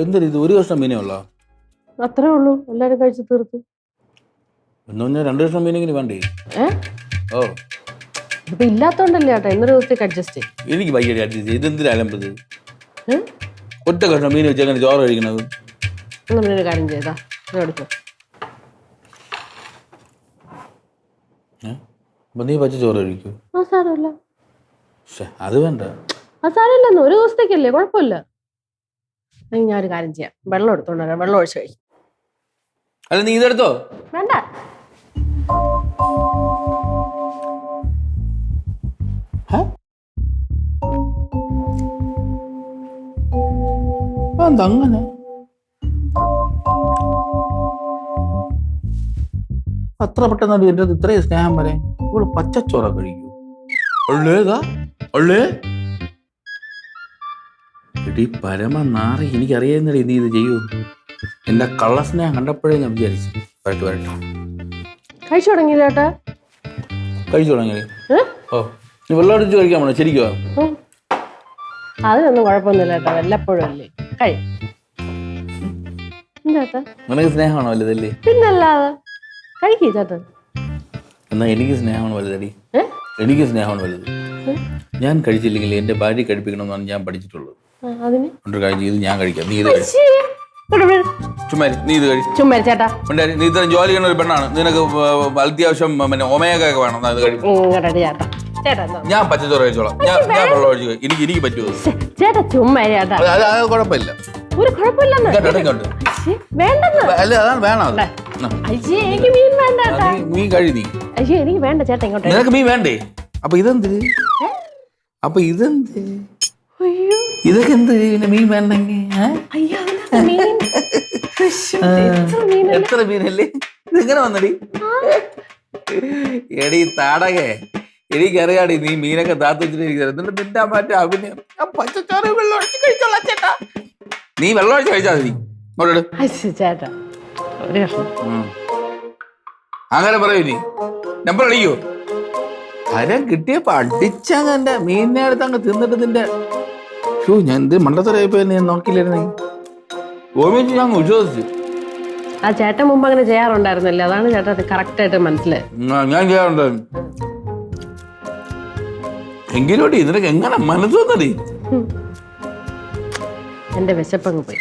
എന്തൊരു ഇത് ഒരു കഷ്ണം മീനേ ഉള്ളോ? അത്രേ ഉള്ളൂ, എല്ലാരും കഴിച്ച് തീർത്ത്. എന്ന് പറഞ്ഞാൽ 2 കഷ്ണം മീനെങ്കിലും വേണ്ടേ? ഓ ഇപ്പൊ ഇല്ലാത്തോണ്ടല്ലേ ചേട്ടാ, ഇന്നൊരു ദിവസത്തേക്ക് അഡ്ജസ്റ്റ് ചെയ്യും. എനിക്ക് വയ്യടി അഡ്ജസ്റ്റ് ചെയ്ത് ഇതെന്തിനാ അലമ്പത്? ഒറ്റ കഷ്ണം മീൻ വെച്ച് അങ്ങനെ ചോറ് കഴിക്കണത്? നമ്മളൊരു കാര്യം ചെയ്താ എടുത്തു. അപ്പൊ നീ പച്ച ചോറ് കഴിക്കൂ? ആ സാരമില്ല. അത് വേണ്ട. ആ സാരമില്ലെന്ന്, ഒരു ദിവസത്തേക്കല്ലേ, കുഴപ്പമില്ല. ഞാനൊരു കാര്യം ചെയ്യാം, വെള്ളം എടുത്തോണ്ട് വരാം, വെള്ളം ഒഴിച്ച് കഴിക്കും. അല്ല നീ ഇതെടുത്തോ? വേണ്ട. അങ്ങനെ അത്ര പെട്ടെന്ന് എന്റെ ഇത്രയും സ്നേഹം വരെ ഇവള് പച്ചച്ചോറ കഴിക്കൂ? എടി പരമ നാറി, എനിക്കറിയാവുന്നടി നീ ഇത് ചെയ്യൂ. എന്റെ കള്ളസ്നേഹം കണ്ടപ്പോഴേ ഞാൻ വിചാരിച്ചു വരട്ടെ. കഴിച്ചു തുടങ്ങി ചേട്ടാ? കഴിച്ചു തുടങ്ങി. ഓ നീ വെള്ളം അടിച്ച് കഴിക്കാൻ പോണോ? ശരിക്കോ? അതിനൊന്നും കുഴപ്പമൊന്നുമില്ല ചേട്ടാ, വല്ലപ്പോഴും അല്ലേ കഴി. ചേട്ടാ നിനക്ക് സ്നേഹമാണോ വലുതല്ലേ? പിന്നല്ലാതെ കഴിക്കേ ചേട്ടാ. എന്നാ എനിക്ക് സ്നേഹമാണ് വലുതടി. എനിക്ക് സ്നേഹമാണ് വലുത്. ഞാൻ കഴിച്ചില്ലെങ്കിൽ എന്റെ ഭാര്യ കഴിപ്പിക്കണമെന്നാണ് ഞാൻ പഠിച്ചിട്ടുള്ളത്. ഒരു കാര്യം ചെയ്ത് ഞാൻ കഴിക്കാം, നീ ഇത് ചുമ്മാ നീ ഇത് കഴി. ചുമ്മാ ചേട്ടാ, നീ ഇത്രയും ജോലി ചെയ്യുന്ന ഒരു പെണ്ണാണ്, നിനക്ക് അത്യാവശ്യം പിന്നെ ഒമേഗയൊക്കെ വേണം. അത് കഴിക്കും. ഞാൻ പച്ചച്ചോറ് കഴിച്ചോളാം. ഞാൻ വെള്ളം ഒഴിച്ച് എനിക്ക് പറ്റുമോ? ചേട്ടാ ചുമ്മാ ചേട്ടാ, അത് കുഴപ്പമില്ല. ഒരു കുഴപ്പമില്ലെന്ന്. അല്ല അതാണ് വേണം. എനിക്ക് മീൻ വേണ്ട. മീൻ കഴി നീ. എനിക്ക് വേണ്ട ചേട്ടാ, ഇങ്ങോട്ട്. നിനക്ക് മീൻ വേണ്ടേ? അപ്പൊ ഇതെന്ത്? ഇതൊക്കെ എന്ത്? മീൻ വേണ്ടെങ്കിൽ എത്ര മീനല്ലേ? ഇതെങ്ങനെ വന്നടി? എടി താടകേ, എനിക്കറിയാടി നീ മീനൊക്കെ താത്തു വെച്ചിട്ട് നിന്റെ മറ്റേ അഭിനയം. പച്ചച്ചോറ് വെള്ളം ഒഴിച്ച് കഴിച്ചോളാം ചേട്ടാ. നീ വെള്ളം ഒഴിച്ച് കഴിച്ചാൽ മതി ചേട്ടാ. അങ്ങനെ പറയൂ. നീ നമ്പർ അടിക്കോ? കരം കിട്ടിയപ്പോ അടിച്ചങ്ങന്റെ മീനിനെ അടുത്ത് അങ്ങ് തിന്നിട്ട് നിന്റെ ഞാൻ എന്ത് മണ്ടത്തരായിപ്പോ ഞാൻ നോക്കിയില്ലായിരുന്നേ. ഓമിച്ച് ഞാൻ വിശ്വസിച്ചു. ആ ചേട്ടൻ മുമ്പ് അങ്ങനെ ചെയ്യാറുണ്ടായിരുന്നല്ലേ, അതാണ് ചേട്ടാ അത് കറക്റ്റ് ആയിട്ട് മനസ്സിലായി. ഞാൻ ചെയ്യാറുണ്ടായിരുന്നു. എങ്കിലോട്ട് ഇതിനൊക്കെ എങ്ങനെ മനസ്സ് വന്നടി? എന്റെ വിശപ്പങ്ങ് പോയി.